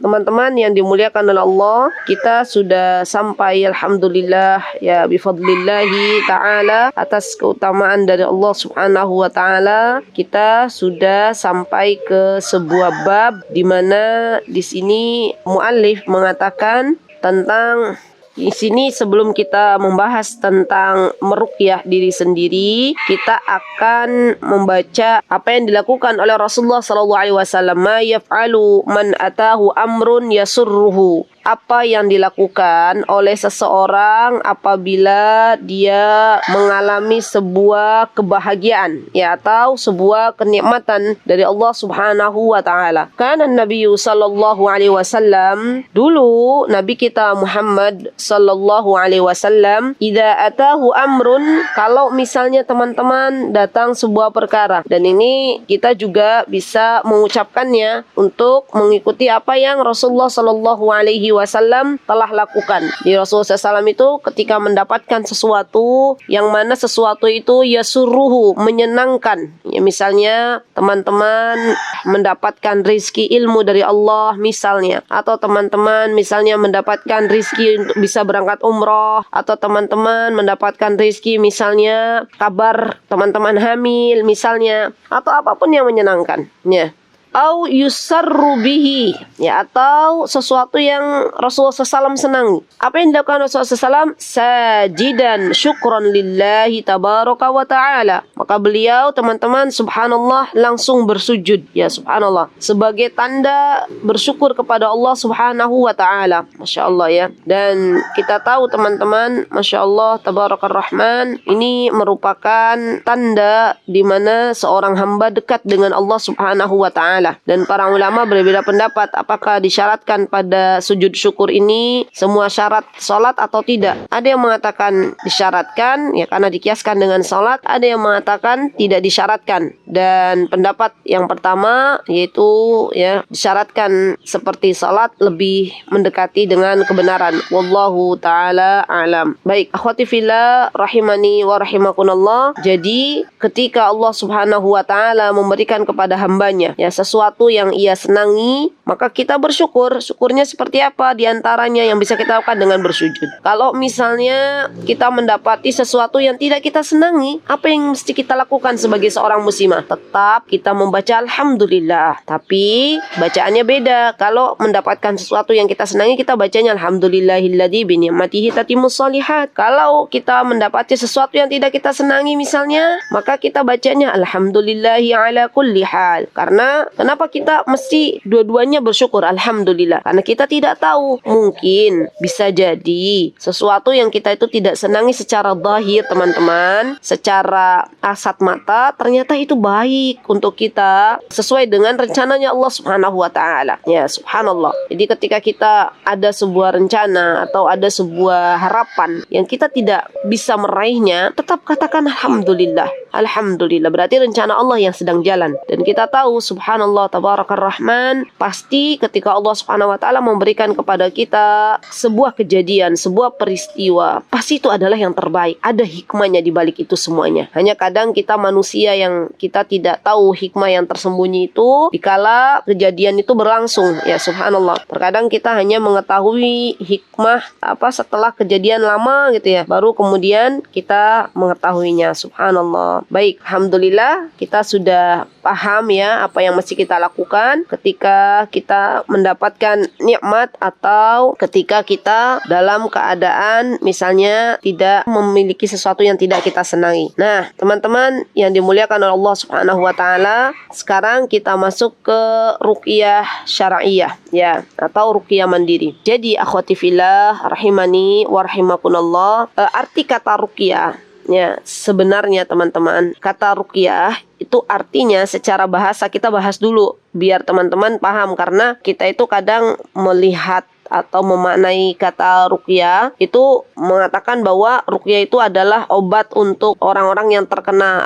teman-teman yang dimuliakan oleh Allah, kita sudah sampai alhamdulillah ya bifadlillahi ta'ala, atas keutamaan dari Allah subhanahu wa ta'ala. Kita sudah sampai ke sebuah bab di mana di sini muallif mengatakan tentang, di sini sebelum kita membahas tentang meruqyah diri sendiri, kita akan membaca apa yang dilakukan oleh Rasulullah SAW. Ma yaf'alu man atahu amrun yasurruhu. Apa yang dilakukan oleh seseorang apabila dia mengalami sebuah kebahagiaan ya atau sebuah kenikmatan dari Allah Subhanahu wa taala. Karena Nabi sallallahu alaihi wasallam, dulu Nabi kita Muhammad sallallahu alaihi wasallam, idza atahu amrun, kalau misalnya teman-teman datang sebuah perkara, dan ini kita juga bisa mengucapkannya untuk mengikuti apa yang Rasulullah sallallahu alaihi wasallam telah lakukan. Di Rasulullah SAW itu ketika mendapatkan sesuatu yang mana sesuatu itu yasurruhu, menyenangkan. Ya, misalnya teman-teman mendapatkan rizki ilmu dari Allah misalnya, atau teman-teman misalnya mendapatkan rizki untuk bisa berangkat umroh, atau teman-teman mendapatkan rizki misalnya kabar teman-teman hamil misalnya, atau apapun yang menyenangkan. Ya. Au yusarru bihi, ya, atau sesuatu yang Rasulullah SAW senangi. Apa yang dilakukan Rasulullah SAW? Sajidan syukran lillahi tabaraka wa ta'ala. Maka beliau, teman-teman, subhanallah, langsung bersujud. Ya, subhanallah, sebagai tanda bersyukur kepada Allah subhanahu wa ta'ala. Masya Allah ya. Dan kita tahu teman-teman, Masya Allah, tabarakar rahman, ini merupakan tanda di mana seorang hamba dekat dengan Allah subhanahu wa ta'ala. Dan para ulama berbeda pendapat apakah disyaratkan pada sujud syukur ini semua syarat salat atau tidak. Ada yang mengatakan disyaratkan ya karena dikiaskan dengan salat, ada yang mengatakan tidak disyaratkan. Dan pendapat yang pertama yaitu ya disyaratkan seperti salat, lebih mendekati dengan kebenaran. Wallahu taala alam. Baik, akhwati fillah rahimani wa rahimakumullah. Jadi ketika Allah Subhanahu wa taala memberikan kepada hambanya ya sesuatu yang ia senangi, maka kita bersyukur. Syukurnya seperti apa? Di antaranya yang bisa kita lakukan dengan bersujud. Kalau misalnya kita mendapati sesuatu yang tidak kita senangi, apa yang mesti kita lakukan sebagai seorang muslimah? Tetap kita membaca alhamdulillah, tapi bacaannya beda. Kalau mendapatkan sesuatu yang kita senangi, kita bacanya alhamdulillahilladzi bi ni'matihi tatimmus shalihat. Kalau kita mendapati sesuatu yang tidak kita senangi misalnya, maka kita bacanya alhamdulillahi ala kulli hal. Karena kenapa kita mesti dua-duanya bersyukur? Alhamdulillah. Karena kita tidak tahu. Mungkin bisa jadi sesuatu yang kita itu tidak senangi secara zahir, teman-teman, secara kasat mata, ternyata itu baik untuk kita sesuai dengan rencananya Allah Subhanahu wa taala. Ya, subhanallah. Jadi ketika kita ada sebuah rencana atau ada sebuah harapan yang kita tidak bisa meraihnya, tetap katakan alhamdulillah. Alhamdulillah. Berarti rencana Allah yang sedang jalan. Dan kita tahu subhanallah tabarakar rahman, pasti ketika Allah Subhanahu wa taala memberikan kepada kita sebuah kejadian, sebuah peristiwa, pasti itu adalah yang terbaik. Ada hikmahnya di balik itu semuanya. Hanya kadang kita manusia yang kita tidak tahu hikmah yang tersembunyi itu dikala kejadian itu berlangsung. Ya subhanallah. Terkadang kita hanya mengetahui hikmah setelah kejadian lama gitu ya, baru kemudian kita mengetahuinya. Subhanallah. Baik, alhamdulillah kita sudah paham ya apa yang mesti kita lakukan ketika kita mendapatkan nikmat atau ketika kita dalam keadaan misalnya tidak memiliki sesuatu yang tidak kita senangi. Nah, teman-teman yang dimuliakan oleh Allah Subhanahu wa taala, sekarang kita masuk ke ruqyah syar'iyyah ya, atau ruqyah mandiri. Jadi akhwati fillah rahimani wa rahimakumullah, arti kata ruqyah ya, sebenarnya teman-teman, kata ruqyah itu artinya secara bahasa, kita bahas dulu biar teman-teman paham, karena kita itu kadang melihat atau memaknai kata ruqyah itu mengatakan bahwa ruqyah itu adalah obat untuk orang-orang yang terkena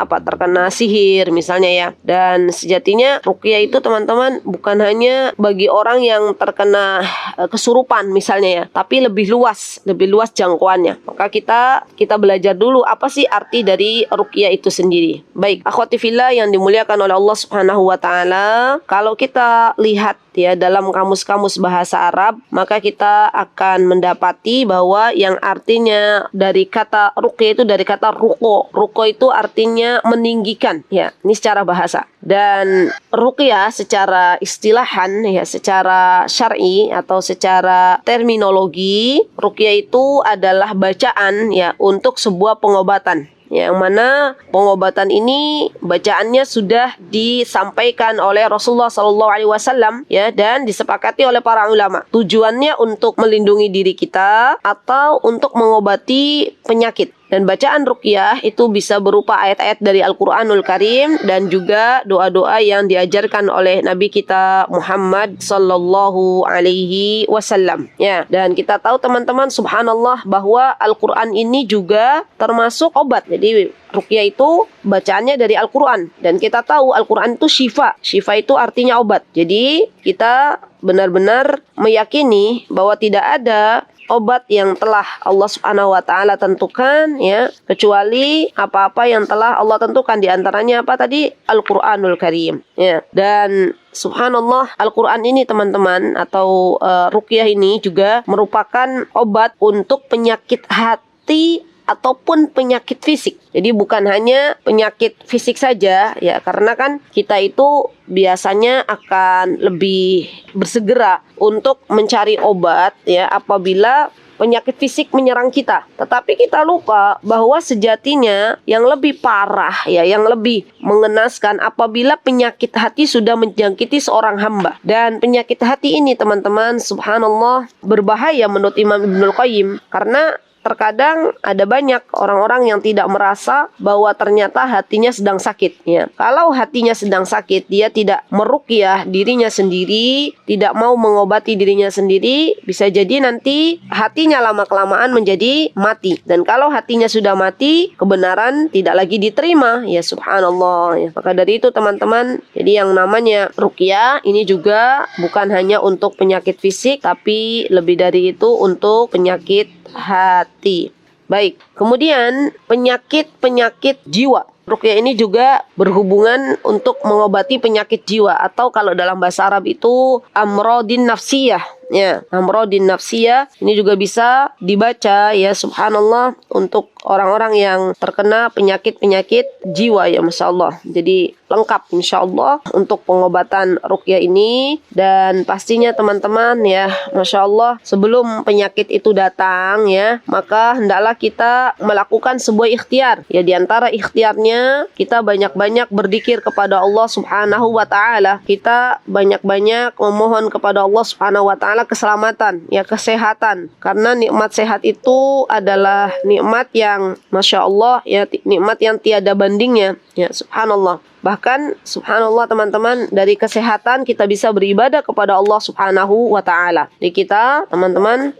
sihir misalnya ya. Dan sejatinya ruqyah itu teman-teman bukan hanya bagi orang yang terkena kesurupan misalnya ya, tapi lebih luas jangkauannya. Maka kita belajar dulu apa sih arti dari ruqyah itu sendiri. Baik, akhwati fillah yang dimuliakan oleh Allah Subhanahu wa taala, kalau kita lihat ya dalam kamus-kamus bahasa Arab, maka kita akan mendapati bahwa yang artinya dari kata ruqyah itu dari kata ruqo. Ruqo itu artinya meninggikan ya, ini secara bahasa. Dan ruqyah secara istilahan ya, secara syar'i atau secara terminologi, ruqyah itu adalah bacaan ya untuk sebuah pengobatan. Yang mana pengobatan ini bacaannya sudah disampaikan oleh Rasulullah SAW ya, dan disepakati oleh para ulama. Tujuannya untuk melindungi diri kita atau untuk mengobati penyakit. Dan bacaan ruqyah itu bisa berupa ayat-ayat dari Al-Quranul Karim dan juga doa-doa yang diajarkan oleh Nabi kita Muhammad sallallahu alaihi wasallam. Ya, dan kita tahu teman-teman, subhanallah, bahwa Al-Quran ini juga termasuk obat. Jadi ruqyah itu bacaannya dari Al-Quran, dan kita tahu Al-Quran itu syifa. Syifa itu artinya obat. Jadi kita benar-benar meyakini bahwa tidak ada obat yang telah Allah Subhanahu wa taala tentukan ya, kecuali apa-apa yang telah Allah tentukan, di antaranya apa tadi? Al-Qur'anul Karim ya. Dan subhanallah, Al-Qur'an ini teman-teman atau ruqyah ini juga merupakan obat untuk penyakit hati ataupun penyakit fisik. Jadi bukan hanya penyakit fisik saja ya, karena kan kita itu biasanya akan lebih bersegera untuk mencari obat ya apabila penyakit fisik menyerang kita. Tetapi kita lupa bahwa sejatinya yang lebih parah ya, yang lebih mengenaskan apabila penyakit hati sudah menjangkiti seorang hamba. Dan penyakit hati ini teman-teman, subhanallah, berbahaya menurut Imam Ibnul Qayyim, karena terkadang ada banyak orang-orang yang tidak merasa bahwa ternyata hatinya sedang sakit ya. Kalau hatinya sedang sakit, dia tidak meruqyah dirinya sendiri, tidak mau mengobati dirinya sendiri, bisa jadi nanti hatinya lama-kelamaan menjadi mati. Dan kalau hatinya sudah mati, kebenaran tidak lagi diterima ya, subhanallah ya. Maka dari itu teman-teman, jadi yang namanya ruqyah ini juga bukan hanya untuk penyakit fisik, tapi lebih dari itu untuk penyakit hati. Baik, kemudian penyakit jiwa. Ruqyah ini juga berhubungan untuk mengobati penyakit jiwa, atau kalau dalam bahasa Arab itu amrodin nafsiyah. Ya, amrodin nafsiyah ini juga bisa dibaca ya, subhanallah, untuk orang-orang yang terkena penyakit-penyakit jiwa ya, masya Allah. Jadi lengkap insya Allah untuk pengobatan ruqyah ini. Dan pastinya teman-teman ya, masya Allah, sebelum penyakit itu datang ya, maka hendaklah kita melakukan sebuah ikhtiar ya. Di antara ikhtiarnya, kita banyak-banyak berzikir kepada Allah Subhanahu wa taala. Kita banyak-banyak memohon kepada Allah Subhanahu wa taala keselamatan ya, kesehatan. Karena nikmat sehat itu adalah nikmat yang masya Allah ya, nikmat yang tiada bandingnya ya, subhanallah. Bahkan subhanallah teman-teman, dari kesehatan kita bisa beribadah kepada Allah Subhanahu wa taala. Jadi kita teman-teman,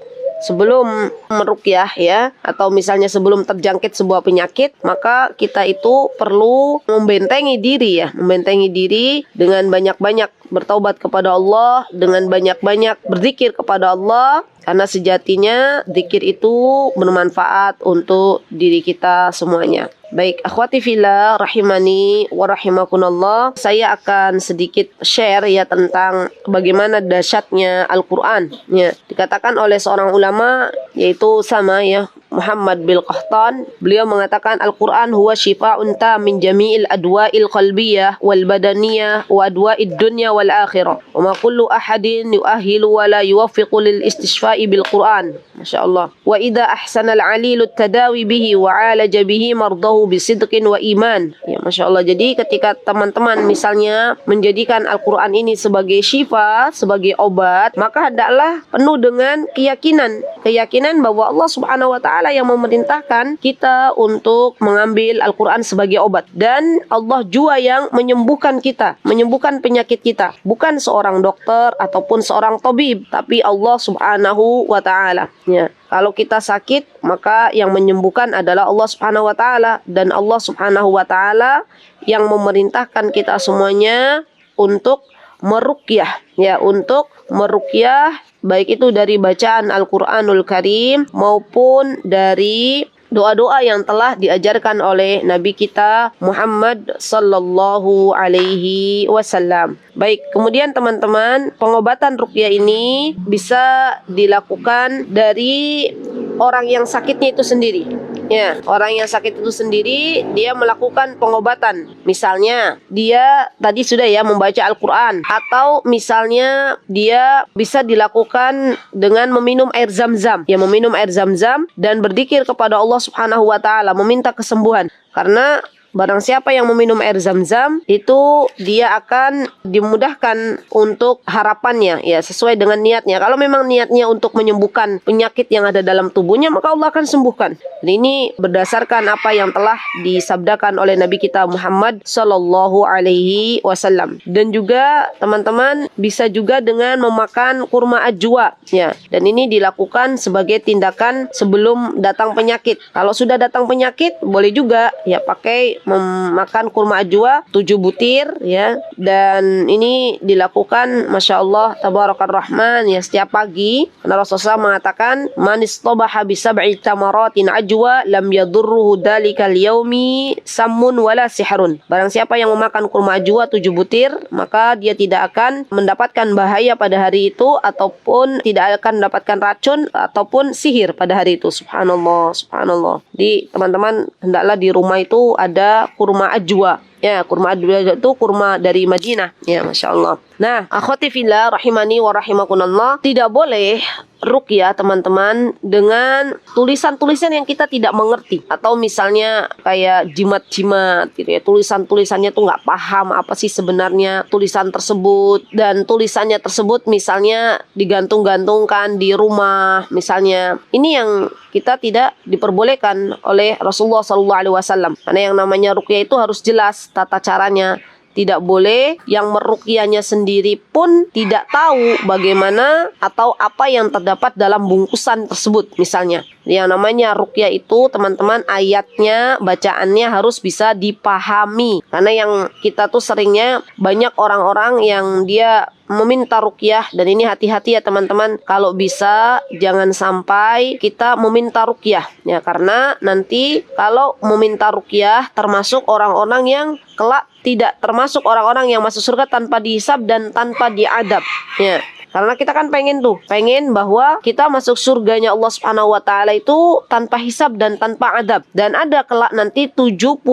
sebelum meruqyah ya, atau misalnya sebelum terjangkit sebuah penyakit, maka kita itu perlu membentengi diri dengan banyak-banyak bertaubat kepada Allah, dengan banyak-banyak berzikir kepada Allah, karena sejatinya zikir itu bermanfaat untuk diri kita semuanya. Baik, akhwati fillah rahimani wa rahimakumullah, saya akan sedikit share ya tentang bagaimana dahsyatnya Al-Qur'an ya. Dikatakan oleh seorang ulama, yaitu sama ya, Muhammad bin Qahtan, beliau mengatakan Al-Qur'an huwa shifa'un min jami'il adwa'il qalbiyah wal badaniyah wa adwa'id dunya wal akhirah wa ma kullu ahadin yu'ahilu wa la yuwaffiqu lil istishfa'i bil Qur'an. Masya-Allah. Wa idza ahsana al-'alilu at-tadawi bihi wa 'alaja bihi mardahu bisidqin wa iman. Ya, masya-Allah. Jadi ketika teman-teman misalnya menjadikan Al-Qur'an ini sebagai syifa, sebagai obat, maka hendaklah penuh dengan keyakinan bahwa Allah Subhanahu wa taala yang memerintahkan kita untuk mengambil Al-Quran sebagai obat. Dan Allah jua yang menyembuhkan kita, menyembuhkan penyakit kita. Bukan seorang seorang dokter ataupun seorang tabib, tapi Allah Subhanahu wa taala. Ya. Kalau kita sakit, maka yang menyembuhkan adalah Allah Subhanahu wa taala, dan Allah Subhanahu wa taala yang memerintahkan kita semuanya untuk meruqyah, ya, untuk meruqyah, baik itu dari bacaan Al-Qur'anul Karim maupun dari doa-doa yang telah diajarkan oleh Nabi kita Muhammad sallallahu alaihi wasallam. Baik, kemudian teman-teman, pengobatan ruqyah ini bisa dilakukan dari orang yang sakitnya itu sendiri. Ya, orang yang sakit itu sendiri, dia melakukan pengobatan. Misalnya, dia tadi sudah ya membaca Al-Quran. Atau misalnya, dia bisa dilakukan dengan meminum air zam-zam. Ya, meminum air zam-zam dan berzikir kepada Allah Subhanahu wa ta'ala, meminta kesembuhan. Karena barang siapa yang meminum air zam-zam, itu dia akan dimudahkan untuk harapannya, ya, sesuai dengan niatnya. Kalau memang niatnya untuk menyembuhkan penyakit yang ada dalam tubuhnya, maka Allah akan sembuhkan. Dan ini berdasarkan apa yang telah disabdakan oleh Nabi kita Muhammad sallallahu alaihi wasallam. Dan juga teman-teman bisa juga dengan memakan kurma ajwa, ya. Dan ini dilakukan sebagai tindakan sebelum datang penyakit. Kalau sudah datang penyakit, boleh juga ya pakai memakan kurma ajwa 7 butir, ya. Dan ini dilakukan Masya Allah Tabarakar Rahman, ya, setiap pagi. Karena Rasulullah mengatakan, man istabaha bi sab'i tamaratin ajwa lam yadurruhu dalikal yaumi sammun wala sihrun. Barang siapa yang memakan kurma ajwa 7 butir, maka dia tidak akan mendapatkan bahaya pada hari itu, ataupun tidak akan mendapatkan racun ataupun sihir pada hari itu. Subhanallah, subhanallah. Jadi teman-teman, hendaklah di rumah itu ada kurma ajwa. Ya, kurma ajwa itu kurma dari Madinah. Ya, Masya Allah. Nah, akhwati fillah rahimani wa rahimakunallah, tidak boleh ruqyah teman-teman dengan tulisan-tulisan yang kita tidak mengerti, atau misalnya kayak jimat-jimat gitu ya, tulisan-tulisannya tuh nggak paham apa sih sebenarnya tulisan tersebut, dan tulisannya tersebut misalnya digantung-gantungkan di rumah misalnya. Ini yang kita tidak diperbolehkan oleh Rasulullah SAW. Karena yang namanya ruqyah itu harus jelas tata caranya. Tidak boleh yang meruqyahnya sendiri pun tidak tahu bagaimana atau apa yang terdapat dalam bungkusan tersebut misalnya. Yang namanya ruqyah itu teman-teman, ayatnya, bacaannya harus bisa dipahami. Karena yang kita tuh seringnya banyak orang-orang yang dia meminta ruqyah, dan ini hati-hati ya teman-teman, kalau bisa jangan sampai kita meminta ruqyah ya, karena nanti kalau meminta ruqyah termasuk orang-orang yang kelak tidak termasuk orang-orang yang masuk surga tanpa dihisab dan tanpa diadab ya. Karena kita kan pengen bahwa kita masuk surganya Allah Subhanahu wa taala itu tanpa hisab dan tanpa adab. Dan ada kelak nanti 70.000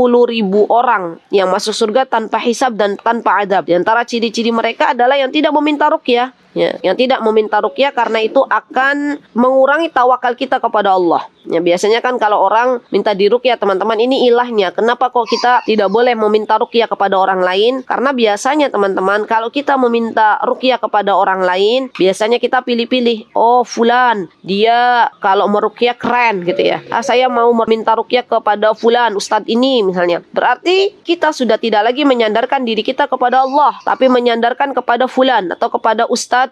orang yang masuk surga tanpa hisab dan tanpa adab. Di antara ciri-ciri mereka adalah yang tidak meminta ruqyah. Ya, yang tidak meminta ruqyah, karena itu akan mengurangi tawakal kita kepada Allah. Ya, biasanya kan kalau orang minta diruqyah teman-teman, ini ilahnya. Kenapa kok kita tidak boleh meminta ruqyah kepada orang lain? Karena biasanya teman-teman, kalau kita meminta ruqyah kepada orang lain, biasanya kita pilih-pilih. Oh, fulan, dia kalau meruqyah keren gitu ya. Saya mau meminta ruqyah kepada fulan, ustadz ini misalnya. Berarti kita sudah tidak lagi menyandarkan diri kita kepada Allah, tapi menyandarkan kepada fulan atau kepada ustadz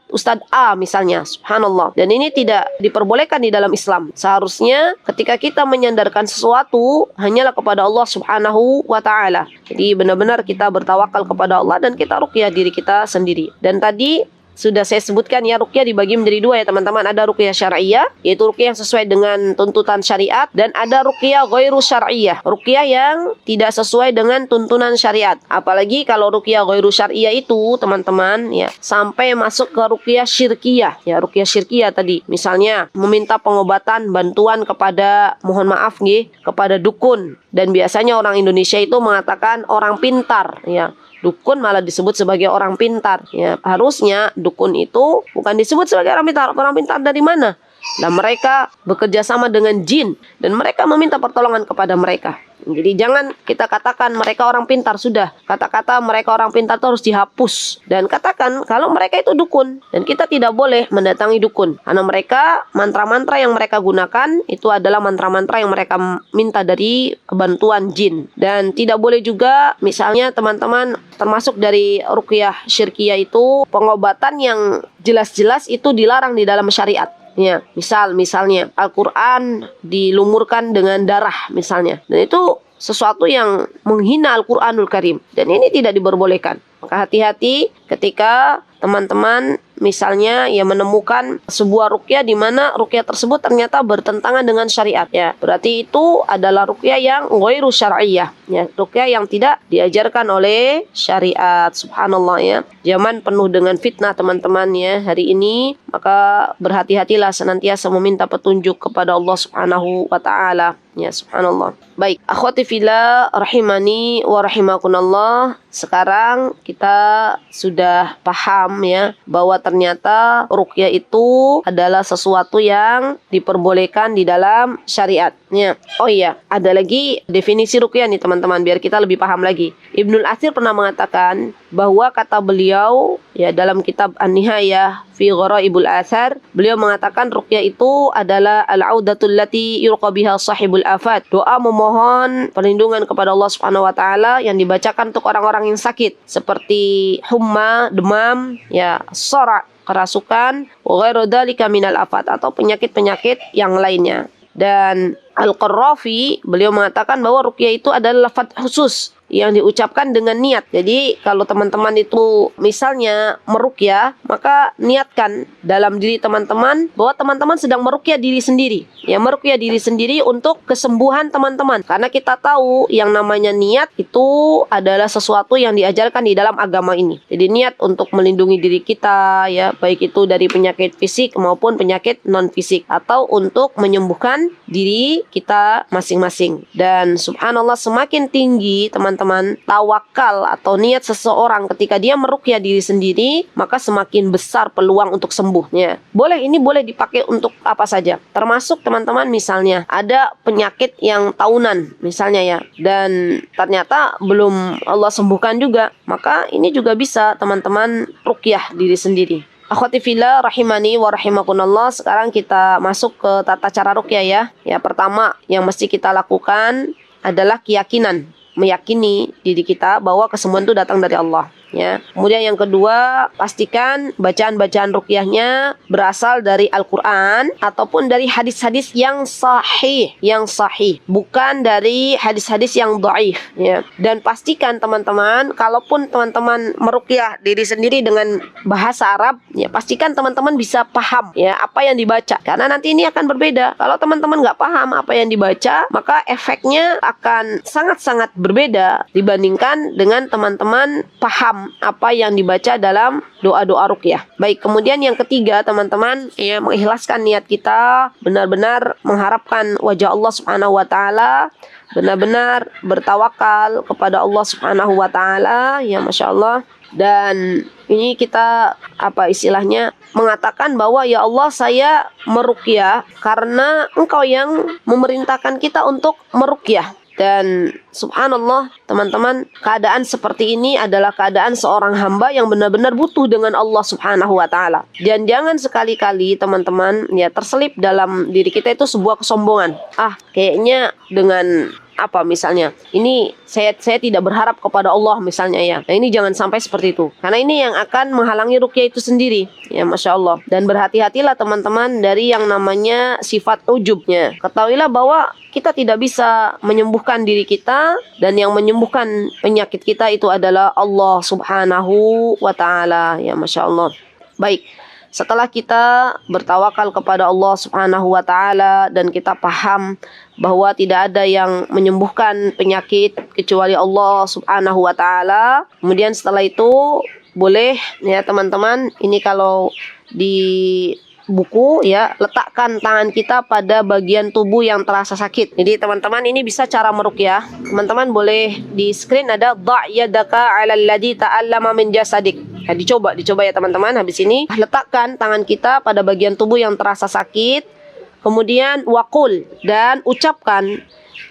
A misalnya. Subhanallah. Dan ini tidak diperbolehkan di dalam Islam. Seharusnya ketika kita menyandarkan sesuatu hanyalah kepada Allah Subhanahu wa ta'ala. Jadi benar-benar kita bertawakal kepada Allah dan kita ruqyah diri kita sendiri. Dan tadi sudah saya sebutkan ya, ruqyah dibagi menjadi 2 ya teman-teman. Ada ruqyah syar'iyyah, yaitu ruqyah yang sesuai dengan tuntutan syariat, dan ada ruqyah ghairu syar'iyyah, ruqyah yang tidak sesuai dengan tuntunan syariat. Apalagi kalau ruqyah ghairu syar'iyyah itu teman-teman ya, sampai masuk ke ruqyah syirkiyah. Ya, ruqyah syirkiyah tadi misalnya meminta pengobatan, bantuan kepada, mohon maaf nggih, kepada dukun. Dan biasanya orang Indonesia itu mengatakan orang pintar ya. Dukun malah disebut sebagai orang pintar ya. Harusnya dukun itu bukan disebut sebagai orang pintar. Orang pintar dari mana? Dan mereka bekerja sama dengan jin dan mereka meminta pertolongan kepada mereka. Jadi jangan kita katakan mereka orang pintar, sudah. Kata-kata mereka orang pintar itu harus dihapus. Dan katakan kalau mereka itu dukun. Dan kita tidak boleh mendatangi dukun. Karena mereka, mantra-mantra yang mereka gunakan itu adalah mantra-mantra yang mereka minta dari bantuan jin. Dan tidak boleh juga misalnya teman-teman termasuk dari ruqyah syirkiyah itu pengobatan yang jelas-jelas itu dilarang di dalam syariat. Ya, misalnya Al-Quran dilumurkan dengan darah misalnya. Dan itu sesuatu yang menghina Al-Quranul Karim. Dan ini tidak diperbolehkan. Maka hati-hati ketika teman-teman misalnya ya menemukan sebuah ruqyah di mana ruqyah tersebut ternyata bertentangan dengan syariat, ya. Berarti itu adalah ruqyah yang ghairu syar'iyyah, ya, ruqyah yang tidak diajarkan oleh syariat. Subhanallah, ya. Zaman penuh dengan fitnah teman-teman, ya, hari ini. Maka berhati-hatilah senantiasa meminta petunjuk kepada Allah Subhanahu wa taala. Ya, subhanallah. Baik, akhwati fillah rahimani wa rahimakumullah. Sekarang kita sudah paham, ya, bahwa ternyata ruqyah itu adalah sesuatu yang diperbolehkan di dalam syariatnya. Oh iya, ada lagi definisi ruqyah nih teman-teman, biar kita lebih paham lagi. Ibnul Athir pernah mengatakan bahwa kata beliau, ya, dalam kitab An-Nihayah fi Gharaibul Athar, beliau mengatakan ruqyah itu adalah al-audatul lati yurqa biha sahibul afat, doa memohon perlindungan kepada Allah Subhanahu wa taala yang dibacakan untuk orang-orang yang sakit seperti humma, demam, ya, sara, kerasukan, wa ghairu dzalika minal afat, atau penyakit-penyakit yang lainnya. Dan Al-Qarrafi beliau mengatakan bahwa ruqyah itu adalah lafaz khusus yang diucapkan dengan niat. Jadi kalau teman-teman itu misalnya meruqyah, maka niatkan dalam diri teman-teman bahwa teman-teman sedang meruqyah diri sendiri. Ya, meruqyah diri sendiri untuk kesembuhan teman-teman. Karena kita tahu yang namanya niat itu adalah sesuatu yang diajarkan di dalam agama ini. Jadi niat untuk melindungi diri kita, ya, baik itu dari penyakit fisik maupun penyakit non fisik, atau untuk menyembuhkan diri kita masing-masing. Dan subhanallah, semakin tinggi teman-teman tawakal atau niat seseorang ketika dia meruqyah diri sendiri, maka semakin besar peluang untuk sembuhnya. Ini boleh dipakai untuk apa saja. Termasuk teman-teman misalnya ada penyakit yang tahunan misalnya, ya, dan ternyata belum Allah sembuhkan juga, maka ini juga bisa teman-teman ruqyah diri sendiri. Akhwati fillah rahimani wa rahimakumullah. Sekarang kita masuk ke tata cara ruqyah, ya. Ya, pertama yang mesti kita lakukan adalah keyakinan, meyakini diri kita bahwa kesembuhan itu datang dari Allah, ya. Kemudian yang kedua, pastikan bacaan-bacaan ruqyahnya berasal dari Al-Quran ataupun dari hadis-hadis yang sahih, bukan dari hadis-hadis yang dhaif, ya. Dan pastikan teman-teman, kalaupun teman-teman meruqyah diri sendiri dengan bahasa Arab, ya, pastikan teman-teman bisa paham, ya, apa yang dibaca. Karena nanti ini akan berbeda. Kalau teman-teman nggak paham apa yang dibaca, maka efeknya akan sangat-sangat berbeda dibandingkan dengan teman-teman paham apa yang dibaca dalam doa-doa ruqyah. Baik, kemudian yang ketiga teman-teman, ya, mengikhlaskan niat kita, benar-benar mengharapkan wajah Allah Subhanahu wa taala, benar-benar bertawakal kepada Allah Subhanahu wa taala, ya, Masya Allah. Dan ini kita istilahnya mengatakan bahwa ya Allah, saya meruqyah karena Engkau yang memerintahkan kita untuk meruqyah. Dan subhanallah teman-teman, keadaan seperti ini adalah keadaan seorang hamba yang benar-benar butuh dengan Allah Subhanahu wa taala. Dan jangan sekali-kali teman-teman, ya, terselip dalam diri kita itu sebuah kesombongan. Kayaknya dengan misalnya ini saya tidak berharap kepada Allah misalnya, ya. Nah, ini jangan sampai seperti itu. Karena ini yang akan menghalangi ruqyah itu sendiri, ya, Masya Allah. Dan berhati-hatilah teman-teman dari yang namanya sifat ujubnya. Ketahuilah bahwa kita tidak bisa menyembuhkan diri kita, dan yang menyembuhkan penyakit kita itu adalah Allah Subhanahu wa taala, ya, Masya Allah. Baik, setelah kita bertawakal kepada Allah Subhanahu wa taala dan kita paham bahwa tidak ada yang menyembuhkan penyakit kecuali Allah Subhanahu wa taala, kemudian setelah itu boleh, ya, teman-teman, ini kalau di buku, ya, letakkan tangan kita pada bagian tubuh yang terasa sakit. Jadi teman-teman, ini bisa cara meruqyah. Teman-teman boleh di screen ada dha' yadaka 'alal ladzi ta'allama min jasadik. Ya, dicoba ya teman-teman. Habis ini letakkan tangan kita pada bagian tubuh yang terasa sakit. Kemudian waqul, dan ucapkan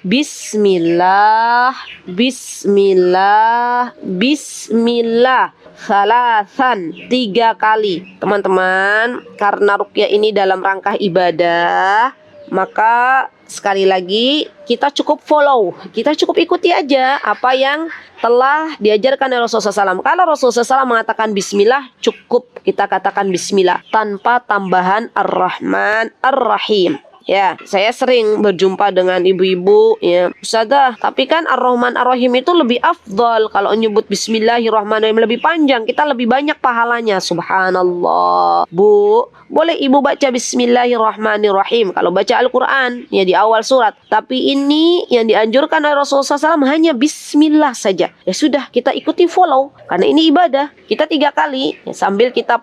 Bismillah, Bismillah, Bismillah salasan 3 kali. Teman-teman, karena ruqyah ini dalam rangka ibadah, maka sekali lagi kita cukup follow, kita cukup ikuti aja apa yang telah diajarkan oleh Rasulullah SAW. Kalau Rasulullah SAW mengatakan Bismillah, cukup kita katakan Bismillah tanpa tambahan Ar-Rahman Ar-Rahim. Ya, saya sering berjumpa dengan ibu-ibu, ya, Ustazah, tapi kan Ar-Rahman Ar-Rahim itu lebih afdal. Kalau nyebut Bismillahirrahmanirrahim lebih panjang, kita lebih banyak pahalanya. Subhanallah. Bu, boleh ibu baca Bismillahirrahmanirrahim kalau baca Al-Quran, ya, di awal surat. Tapi ini yang dianjurkan oleh Rasulullah SAW hanya Bismillah saja. Ya sudah, kita ikuti follow, karena ini ibadah. Kita 3 kali, ya, sambil kita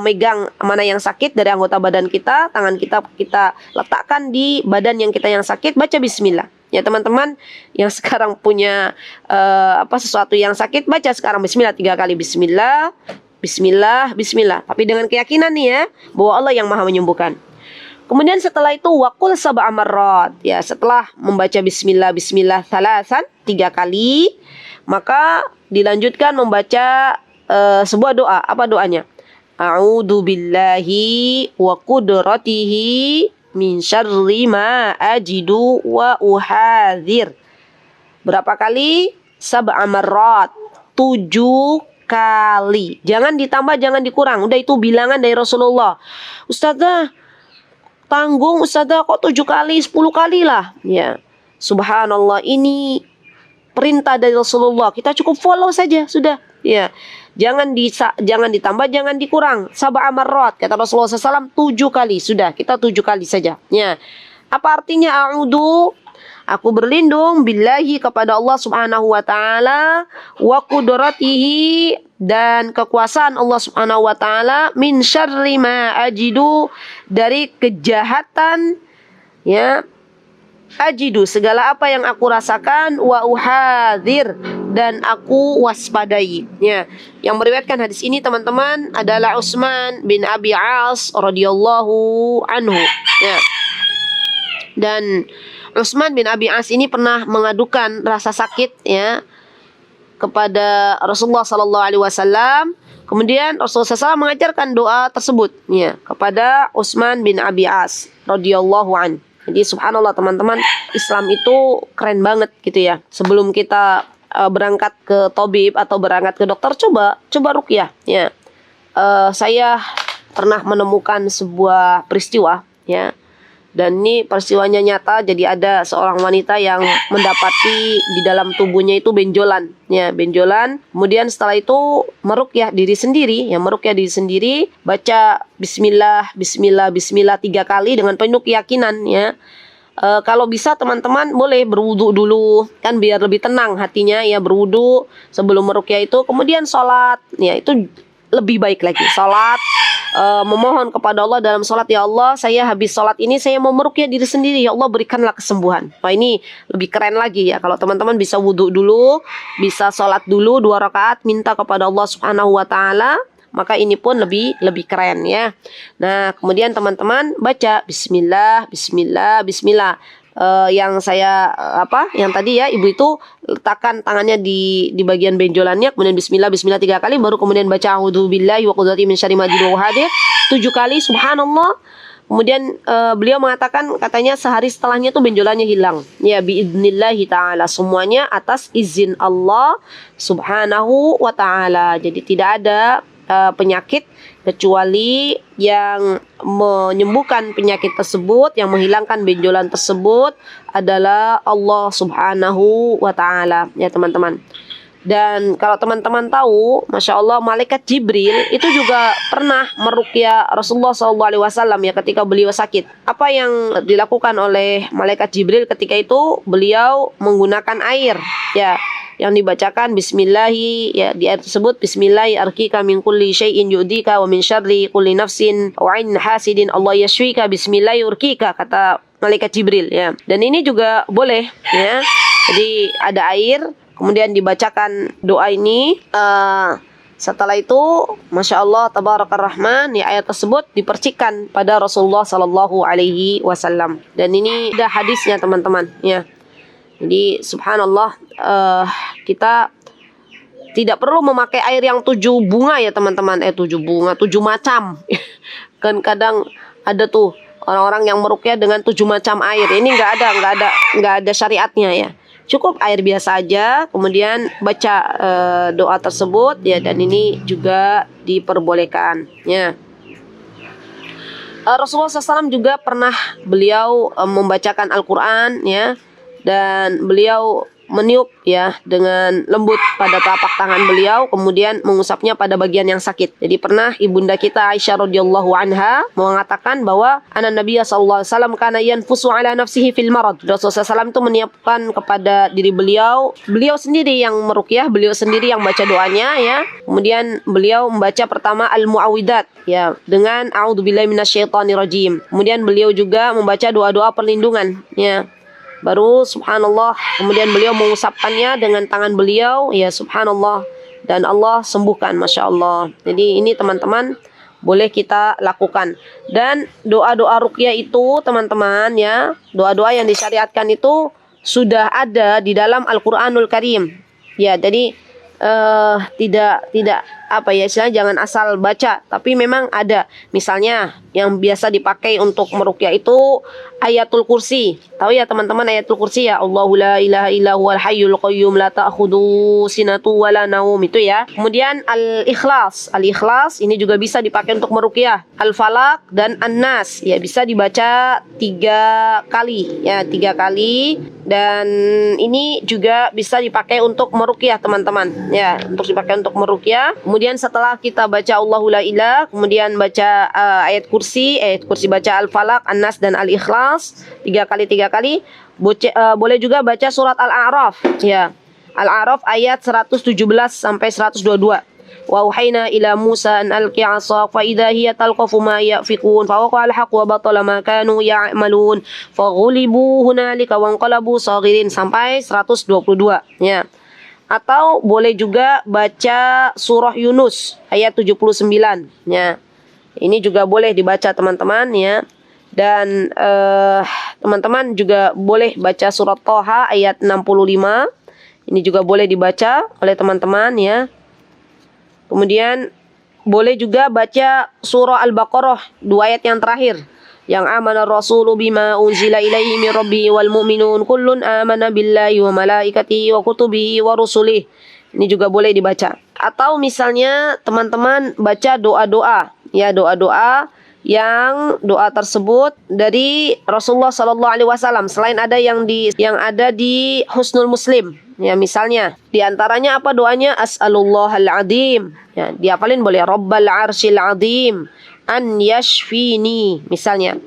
megang mana yang sakit dari anggota badan kita, tangan kita letakkan di badan yang kita yang sakit, baca Bismillah. Ya teman-teman yang sekarang punya sesuatu yang sakit, baca sekarang Bismillah 3 kali. Bismillah, Bismillah, Bismillah. Tapi dengan keyakinan nih ya, bahwa Allah yang maha menyembuhkan. Kemudian setelah itu waqul sab'a marrat. Ya, setelah membaca Bismillah, Bismillah salasan 3 kali, maka dilanjutkan membaca sebuah doa. Apa doanya? A'udzu billahi wa qudratihi min syarri ma ajidu wa uhadzir. Berapa kali? Sab'a marrat, 7 kali. Jangan ditambah, jangan dikurang. Udah, itu bilangan dari Rasulullah. Ustazah, tanggung Ustazah, kok 7 kali, 10 kali lah. Ya, subhanallah, ini perintah dari Rasulullah. Kita cukup follow saja, sudah. Ya, jangan ditambah, jangan dikurang. Sab'a marrat, kata Rasulullah SAW, 7 kali. Sudah, kita 7 kali saja. Ya. Apa artinya a'udhu? Aku berlindung billahi kepada Allah Subhanahu wa taala, wa qudratihi, dan kekuasaan Allah Subhanahu wa taala, min syarri ma ajidu, dari kejahatan, ya, ajidu, segala apa yang aku rasakan, wa uhadzir, dan aku waspadai. Ya, yang meriwayatkan hadis ini teman-teman adalah Utsman bin Abi As radhiyallahu anhu. Ya. Dan Utsman bin Abi As ini pernah mengadukan rasa sakit, ya, kepada Rasulullah sallallahu alaihi wasallam. Kemudian Rasulullah SAW mengajarkan doa tersebut, ya, kepada Utsman bin Abi As radhiyallahu an. Jadi subhanallah teman-teman, Islam itu keren banget gitu ya. Sebelum kita berangkat ke tabib atau berangkat ke dokter, coba ruqyah, ya. Saya pernah menemukan sebuah peristiwa, ya. Dan ini peristiwanya nyata. Jadi ada seorang wanita yang mendapati di dalam tubuhnya itu benjolan, ya, benjolan. Kemudian setelah itu meruqyah diri sendiri, ya, meruqyah diri sendiri, baca Bismillah, Bismillah, Bismillah 3 kali dengan penuh keyakinan, ya. Kalau bisa teman-teman boleh berwudu dulu, kan, biar lebih tenang hatinya, ya, berwudu sebelum meruqyah itu. Kemudian sholat, ya, itu lebih baik lagi. Sholat, memohon kepada Allah dalam sholat, ya Allah, saya habis sholat ini saya mau meruqyah diri sendiri, ya Allah berikanlah kesembuhan. Wah, ini lebih keren lagi ya, kalau teman-teman bisa wudu dulu, bisa sholat dulu 2 rakaat, minta kepada Allah Subhanahu wa taala, maka ini pun lebih keren, ya. Nah, kemudian teman-teman baca Bismillah, Bismillah, Bismillah. Yang saya yang tadi ya, ibu itu letakkan tangannya di bagian benjolannya, kemudian Bismillah, Bismillah 3 kali, baru kemudian baca a'udzu billahi wa qudratihi min syarri ma ajidu wa uhadzir 7 kali. Subhanallah. Kemudian beliau mengatakan, katanya sehari setelahnya tuh benjolannya hilang, ya, biidnillahi ta'ala, semuanya atas izin Allah Subhanahu wa ta'ala. Jadi tidak ada penyakit kecuali yang menyembuhkan penyakit tersebut, yang menghilangkan benjolan tersebut adalah Allah Subhanahu wa ta'ala, ya teman-teman. Dan kalau teman-teman tahu, Masya Allah, malaikat Jibril itu juga pernah meruqyah Rasulullah SAW, ya, ketika beliau sakit. Apa yang dilakukan oleh malaikat Jibril ketika itu? Beliau menggunakan air, ya, yang dibacakan Bismillahi, ya, di ayat tersebut Bismillahi arkika min kulli syai'in yu'dika wa min syarri kulli nafsin wa 'ain hasidin Allah yashfika Bismillahi urkika, kata malaikat Jibril, ya. Dan ini juga boleh, ya. Jadi ada air, kemudian dibacakan doa ini Setelah itu, Masya Allah, Tabarakar Rahman, ya ayat tersebut dipercikan pada Rasulullah Sallallahu Alaihi Wasallam. Dan ini ada hadisnya teman-teman. Ya, jadi Subhanallah, kita tidak perlu memakai air yang 7 bunga ya teman-teman. 7 bunga, 7 macam. Kan kadang ada tuh orang-orang yang meruqyah dengan 7 macam air. Ini nggak ada syariatnya ya. Cukup air biasa aja, kemudian baca doa tersebut ya, dan ini juga diperbolehkan ya. Rasulullah SAW juga pernah beliau membacakan Al-Quran ya, dan beliau meniup ya dengan lembut pada telapak tangan beliau, kemudian mengusapnya pada bagian yang sakit. Jadi pernah ibunda kita Aisyah radhiyallahu anha mengatakan bahwa anak Nabi sallallahu alaihi wasallam kana yanfusu ala nafsihi fil marad. Rasulullah SAW itu meniupkan kepada diri beliau sendiri yang meruqyah, beliau sendiri yang baca doanya ya. Kemudian beliau membaca pertama al-muawwidat ya dengan a'udzubillahi minasyaitonirrajim. Kemudian beliau juga membaca doa-doa perlindungan ya. Baru subhanallah, kemudian beliau mengusapkannya dengan tangan beliau, ya subhanallah, dan Allah sembuhkan, Masya Allah. Jadi ini teman-teman boleh kita lakukan. Dan doa-doa ruqyah itu teman-teman ya, doa-doa yang disyariatkan itu sudah ada di dalam Al-Quranul Karim. Ya, jadi tidak apa ya, istilahnya jangan asal baca, tapi memang ada. Misalnya yang biasa dipakai untuk meruqyah itu ayatul kursi. Tahu ya teman-teman ayatul kursi ya, Allahu la ilaha illa huwal hayyul qayyum la ta'khudhu sinatu wala naum, itu ya. Kemudian al-ikhlas. Al-ikhlas ini juga bisa dipakai untuk meruqyah. Al-falaq dan an-nas ya, bisa dibaca 3 kali ya, 3 kali. Dan ini juga bisa dipakai untuk meruqyah teman-teman ya, untuk dipakai untuk meruqyah. Kemudian setelah kita baca Allahu la ilah, kemudian baca ayat kursi baca al-falaq, an-nas dan al-ikhlas 3 kali. Boleh juga baca surat Al-A'raf ya. Al-A'raf ayat 117 sampai 122. Wa auhayna ila Musa an alqi 'asak fa idza hiya talqafu ma yafikun fa waqa al-haq wa batala ma kanu ya'malun fa ghulibu hunalika wa anqalabu saghirin sampai 122 ya. Atau boleh juga baca surah Yunus ayat 79 ya. Ini juga boleh dibaca teman-teman ya. Dan teman-teman juga boleh baca surat Thaha ayat 65. Ini juga boleh dibaca oleh teman-teman ya. Kemudian boleh juga baca surah Al-Baqarah 2 ayat yang terakhir. Yang amana rasulu bima unzila ilaihi min rabbihi wal mu'minun kullun amana billahi wa malaikatihi wa kutubihi wa rusulih. Ini juga boleh dibaca. Atau misalnya teman-teman baca doa-doa ya, doa-doa yang doa tersebut dari Rasulullah sallallahu alaihi wasallam, selain ada yang ada di Husnul Muslim. Ya, misalnya di antaranya apa doanya? As'alullahal azim. Ya, dihafalin boleh. Rabbal arsyil azim an yashfini. Misalnya,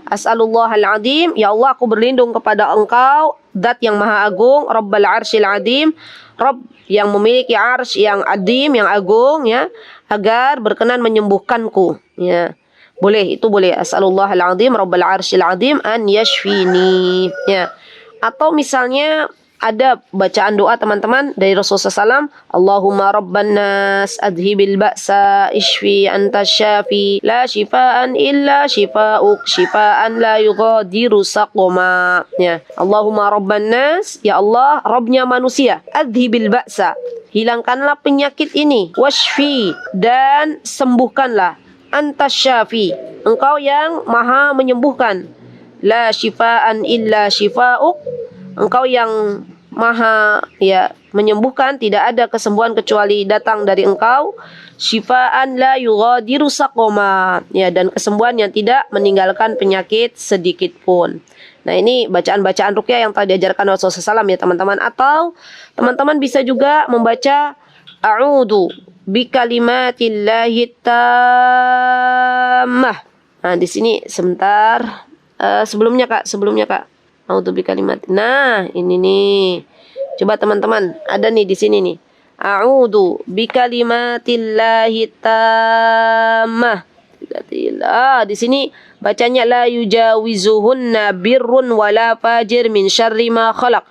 As'alullahal azim, ya Allah aku berlindung kepada Engkau, Zat yang Maha Agung, Rabbal arsyil azim, Rabb yang memiliki arsy yang adim, yang agung ya, agar berkenan menyembuhkanku. Ya. Boleh, itu boleh. As'alullahal azim, Rabbal arsyil azim an yashfini. Ya. Atau misalnya ada bacaan doa teman-teman dari Rasulullah SAW. Allahumma rabban nas adhibil ba'sa ishfi anta syafi la shifaan illa shifa'uk shifaan la yughadiru saqoma. Ya. Allahumma rabban nas, ya Allah Rabbnya manusia, adhibil ba'sa, hilangkanlah penyakit ini, washfi, dan sembuhkanlah, anta syafi, engkau yang maha menyembuhkan, la shifaan illa shifa'uk, engkau yang maha ya menyembuhkan, tidak ada kesembuhan kecuali datang dari engkau, syifaan la yughadiru saqoma, ya, dan kesembuhan yang tidak meninggalkan penyakit sedikit pun. Nah, ini bacaan-bacaan ruqyah yang telah diajarkan Rasulullah SAW ya teman-teman. Atau teman-teman bisa juga membaca a'udzu bikalimatillahi tammah. Nah, di sini sebentar, sebelumnya Kak. A'udzu bikalimat. Nah, ini nih. Coba teman-teman, ada nih di sini nih. A'udzu bikalimatillahi tammah. Di sini bacanya la yujawizuhunna birrun wala fajir min syarri ma khalaq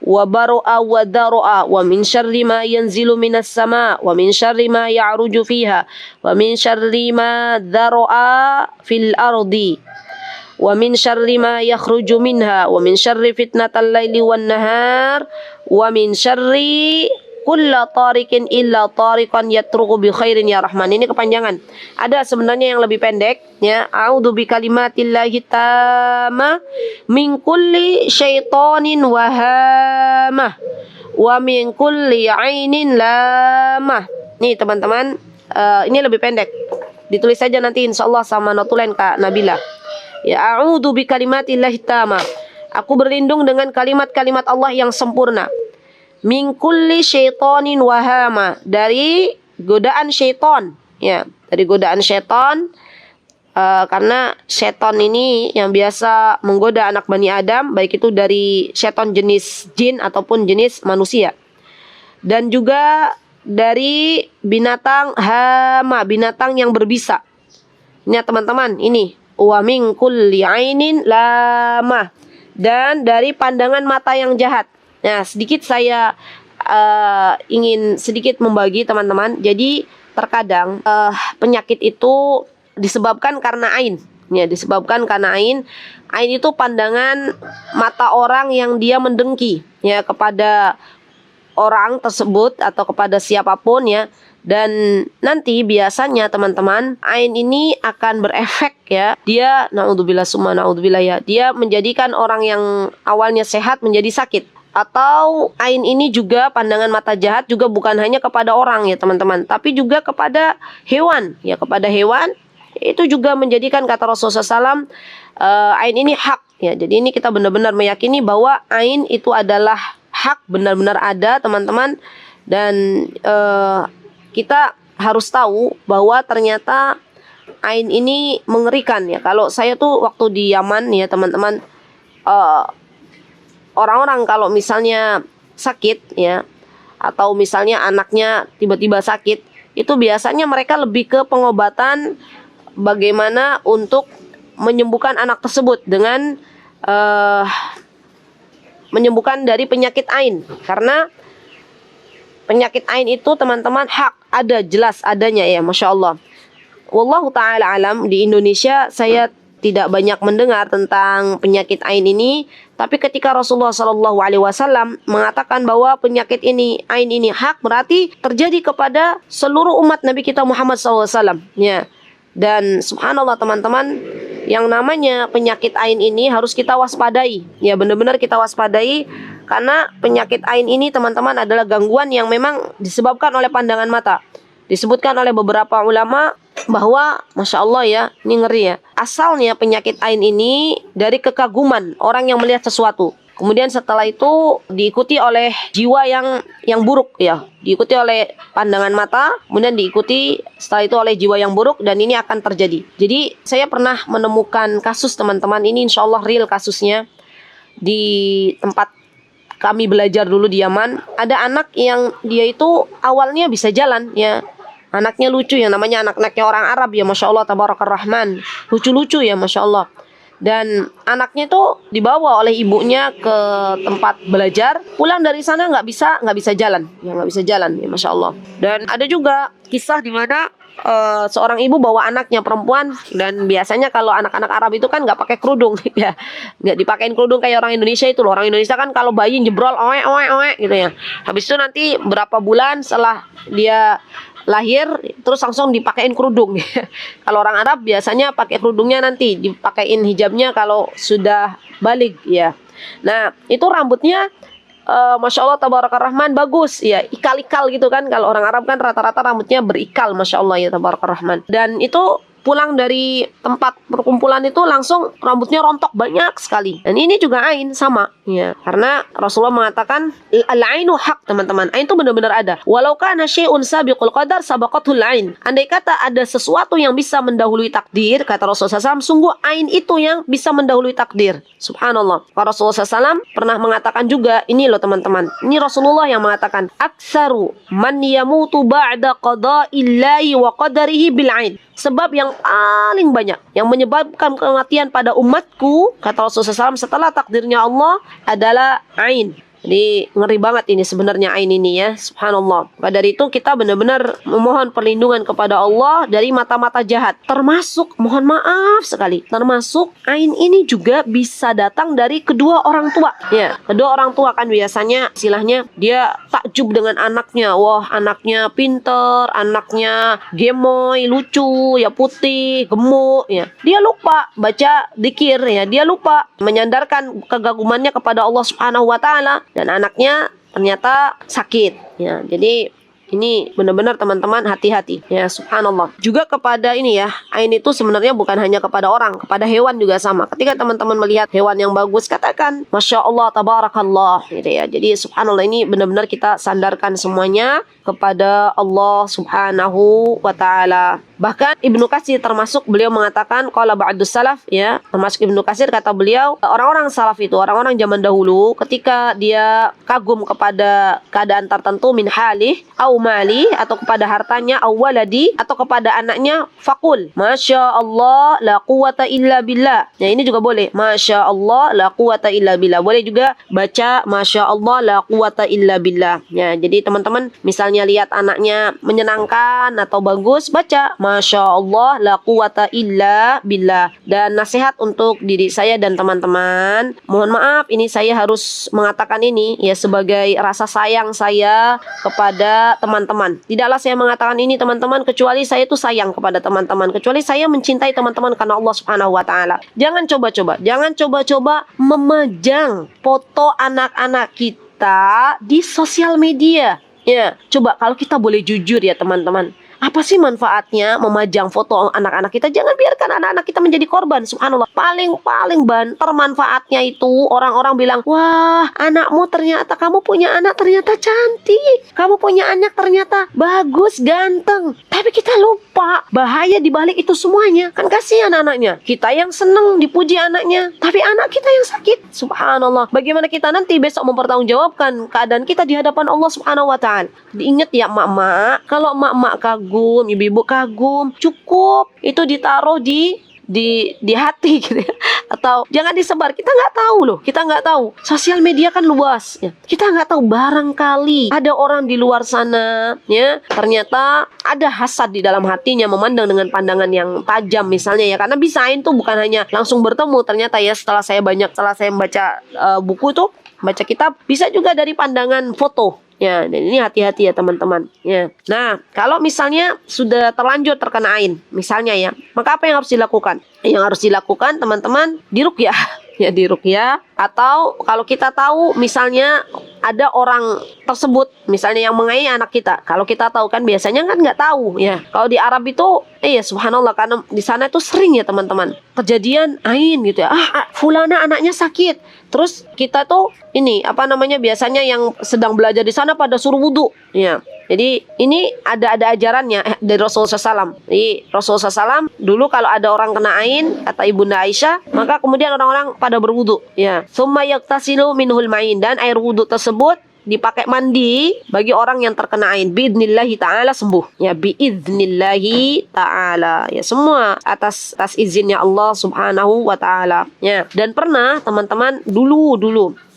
wa baru'a wa daru'a wa min syarri ma yanzilu minas sama wa min syarri ma ya'ruju fiha wa min syarri ma daru'a fil ardi wa min syarri ma yakhruju minha wa min syarri fitnatal laili wan nahar wa min syarri kulla tariqin illa tariqan yatruqu bi khairin ya rahman. Ini kepanjangan. Ada sebenarnya yang lebih pendek ya. A'udzu bi kalimatillahi tamma min kulli syaitonin wahamah wa min kulli ainin lamah. Nih teman-teman, ini lebih pendek. Ditulis saja nanti insyaallah sama notulen Kak Nabila. Ya, a'udzu bi kalimatillahi tamma. Aku berlindung dengan kalimat-kalimat Allah yang sempurna. Min kulli syaitonin wahama, dari godaan syaiton ya, dari godaan syaiton, karena syaiton ini yang biasa menggoda anak Bani Adam, baik itu dari syaiton jenis jin ataupun jenis manusia, dan juga dari binatang hama, binatang yang berbisa. Ini ya, teman-teman, ini wa min kulli ainin lama, dan dari pandangan mata yang jahat. Nah, sedikit saya ingin sedikit membagi teman-teman. Jadi terkadang penyakit itu disebabkan karena ain. Ya, disebabkan karena ain. Ain itu pandangan mata orang yang dia mendengki ya kepada orang tersebut atau kepada siapapun ya. Dan nanti biasanya teman-teman, ain ini akan berefek ya. Dia naudzubillah summa naudzubillah ya. Dia menjadikan orang yang awalnya sehat menjadi sakit. Atau ain ini juga pandangan mata jahat juga bukan hanya kepada orang ya teman-teman, tapi juga kepada hewan ya, kepada hewan itu juga menjadikan, kata Rasulullah SAW, ain ini hak ya. Jadi ini kita benar-benar meyakini bahwa ain itu adalah hak, benar-benar ada teman-teman. Dan kita harus tahu bahwa ternyata ain ini mengerikan ya. Kalau saya tuh waktu di Yaman ya teman-teman, orang-orang kalau misalnya sakit ya, atau misalnya anaknya tiba-tiba sakit, itu biasanya mereka lebih ke pengobatan bagaimana untuk menyembuhkan anak tersebut dengan menyembuhkan dari penyakit ain. Karena penyakit ain itu teman-teman hak, ada, jelas adanya ya, Masya Allah. Wallahu ta'ala alam. Di Indonesia saya tidak banyak mendengar tentang penyakit ain ini, tapi ketika Rasulullah SAW mengatakan bahwa penyakit ini, ain ini hak, berarti terjadi kepada seluruh umat Nabi kita Muhammad SAW ya. Dan subhanallah teman-teman, yang namanya penyakit ain ini harus kita waspadai ya, benar-benar kita waspadai. Karena penyakit ain ini teman-teman adalah gangguan yang memang disebabkan oleh pandangan mata. Disebutkan oleh beberapa ulama bahwa Masya Allah ya, ini ngeri ya, asalnya penyakit ain ini dari kekaguman orang yang melihat sesuatu. Kemudian setelah itu diikuti oleh jiwa yang buruk ya, diikuti oleh pandangan mata, kemudian diikuti setelah itu oleh jiwa yang buruk, dan ini akan terjadi. Jadi saya pernah menemukan kasus teman-teman, ini insya Allah real kasusnya. Di tempat kami belajar dulu di Yaman, ada anak yang dia itu awalnya bisa jalan ya. Anaknya lucu, yang namanya anak-anaknya orang Arab ya, Masya Allah tabarakar rahman, lucu-lucu ya Masya Allah. Dan anaknya itu dibawa oleh ibunya ke tempat belajar, pulang dari sana nggak bisa jalan ya, nggak bisa jalan ya Masya Allah. Dan ada juga kisah di mana seorang ibu bawa anaknya perempuan, dan biasanya kalau anak-anak Arab itu kan nggak pakai kerudung ya, nggak dipakein kerudung kayak orang Indonesia itu loh. Orang Indonesia kan kalau bayi jebrol oe oe oe gitu ya. Habis itu nanti berapa bulan setelah dia lahir terus langsung dipakein kerudung. Kalau orang Arab biasanya pakai kerudungnya nanti dipakein hijabnya kalau sudah balik ya. Nah itu rambutnya Masya Allah tabarakar rahman bagus ya, ikal-ikal gitu kan. Kalau orang Arab kan rata-rata rambutnya berikal, Masya Allah ya tabarakar rahman. Dan itu pulang dari tempat perkumpulan itu langsung rambutnya rontok banyak sekali. Dan ini juga ain sama ya, karena Rasulullah mengatakan al-ainu hak teman-teman. Ain itu benar-benar ada. Walau kana syai'un sabiqul qadar sabaqatul ain. Andai kata ada sesuatu yang bisa mendahului takdir, kata Rasulullah SAW, sungguh ain itu yang bisa mendahului takdir. Subhanallah. Rasulullah SAW pernah mengatakan juga, ini loh teman-teman, ini Rasulullah yang mengatakan, aksaru man yamutu ba'da qada'illahi wa qadarihi bil ain. Sebab yang paling banyak yang menyebabkan kematian pada umatku, kata Rasulullah SAW, setelah takdirnya Allah adalah ain. Jadi ngeri banget ini sebenarnya ain ini ya, subhanallah. Maka dari itu kita benar-benar memohon perlindungan kepada Allah dari mata-mata jahat. Termasuk, mohon maaf sekali, termasuk ain ini juga bisa datang dari kedua orang tua. Ya, kedua orang tua kan biasanya istilahnya dia takjub dengan anaknya. Wah, anaknya pinter, anaknya gemoy, lucu, ya putih, gemuk ya. Dia lupa baca dzikir ya, dia lupa menyandarkan kegagumannya kepada Allah Subhanahu wa taala dan anaknya ternyata sakit ya. Jadi ini benar-benar teman-teman hati-hati ya, subhanallah. Juga kepada ini ya, ain itu sebenarnya bukan hanya kepada orang, kepada hewan juga sama. Ketika teman-teman melihat hewan yang bagus, katakan Masya Allah, Tabarakallah gitu ya. Jadi subhanallah, ini benar-benar kita sandarkan semuanya kepada Allah Subhanahu wa taala. Bahkan Ibnu Katsir termasuk beliau mengatakan qala ba'dus salaf ya, termasuk Ibnu Katsir kata beliau, orang-orang salaf itu, orang-orang zaman dahulu ketika dia kagum kepada keadaan tertentu min halih au mali, atau kepada hartanya, au waladi, atau kepada anaknya, faqul Masya Allah la quwata illa billah. Ya, ini juga boleh Masya Allah la quwata illa billah. Boleh juga baca Masya Allah la quwata illa billah. Ya, jadi teman-teman misalnya lihat anaknya menyenangkan atau bagus, baca Masya Allah la quwata illa billah. Dan nasihat untuk diri saya dan teman-teman, mohon maaf ini saya harus mengatakan ini ya sebagai rasa sayang saya kepada teman-teman. Tidaklah saya mengatakan ini teman-teman kecuali saya itu sayang kepada teman-teman, kecuali saya mencintai teman-teman karena Allah Subhanahu wa taala. Jangan coba-coba memajang foto anak-anak kita di sosial media. Ya, coba kalau kita boleh jujur ya teman-teman, apa sih manfaatnya memajang foto anak-anak kita? Jangan biarkan anak-anak kita menjadi korban, subhanallah. Paling banter manfaatnya itu orang-orang bilang, wah anakmu ternyata, kamu punya anak ternyata cantik, kamu punya anak ternyata bagus, ganteng. Tapi kita lupa bahaya dibalik itu semuanya. Kan kasihan anaknya. Kita yang seneng dipuji anaknya, tapi anak kita yang sakit. Subhanallah. Bagaimana kita nanti besok mempertanggungjawabkan keadaan kita di hadapan Allah Subhanahu wa taala? Diingat ya emak-emak, kalau emak-emak kagum, ibu-ibu kagum, cukup itu ditaruh di hati gitu ya. Atau jangan disebar, kita nggak tahu loh, kita nggak tahu, sosial media kan luas ya. Kita nggak tahu, barangkali ada orang di luar sana ya, ternyata ada hasad di dalam hatinya, memandang dengan pandangan yang tajam misalnya ya. Karena bisa ain tuh bukan hanya langsung bertemu, ternyata ya setelah saya membaca buku tuh, baca kitab, bisa juga dari pandangan foto. Ya, dan ini hati-hati ya teman-teman. Ya. Nah, kalau misalnya sudah terlanjur terkena ain, misalnya ya, maka apa yang harus dilakukan? Yang harus dilakukan teman-teman, diruqyah. Ya, diruqyah. Atau kalau kita tahu misalnya ada orang tersebut misalnya yang menganiaya anak kita, kalau kita tahu kan biasanya kan nggak tahu ya. Kalau di Arab itu subhanallah, karena di sana itu sering ya teman-teman kejadian ain gitu ya. Fulana anaknya sakit, terus kita tuh ini biasanya yang sedang belajar di sana pada suruh wudu ya. Jadi ini ada ajarannya dari Rasulullah SAW. Jadi Rasulullah SAW dulu kalau ada orang kena ain, kata Ibunda Aisyah, maka kemudian orang-orang pada berwudu ya. Summa yaktasilu minhul ma'in, dan air wudu tersebut dipakai mandi bagi orang yang terkena ain. Biidnillahi ta'ala sembuh ya, biidnillahi ta'ala ya, semua atas izinnya Allah Subhanahu wa ta'ala ya. Dan pernah teman-teman dulu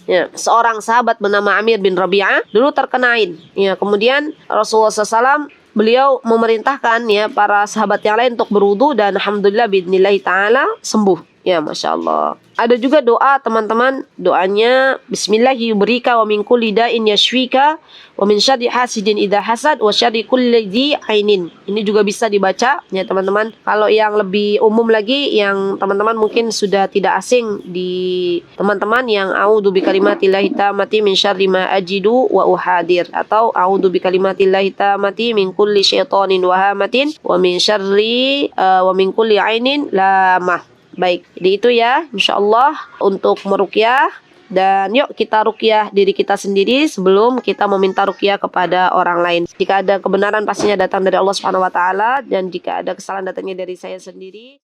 ya, seorang sahabat bernama Amir bin Rabi'ah dulu terkena ain ya. Kemudian Rasulullah SAW beliau memerintahkan ya para sahabat yang lain untuk berwudu, dan alhamdulillah biidnillahi ta'ala sembuh ya, Masya Allah. Ada juga doa teman-teman, doanya Bismillahi yubrika wa min kulli da'in yashfika wa min syarri hasidin idha hasad wa syarri kulli dhi ainin. Ini juga bisa dibaca ya teman-teman. Kalau yang lebih umum lagi, yang teman-teman mungkin sudah tidak asing di teman-teman, yang a'udzu bikalimatillahi tammati min syarri ma ajidu wa uhadir, atau a'udzu bikalimatillahi tammati min kulli syaitanin wa hamatin wa min syarri wa min kulli ainin lamah. Baik, jadi itu ya insyaallah untuk meruqyah. Dan yuk kita ruqyah diri kita sendiri sebelum kita meminta ruqyah kepada orang lain. Jika ada kebenaran pastinya datang dari Allah Subhanahu wa taala, dan jika ada kesalahan datangnya dari saya sendiri.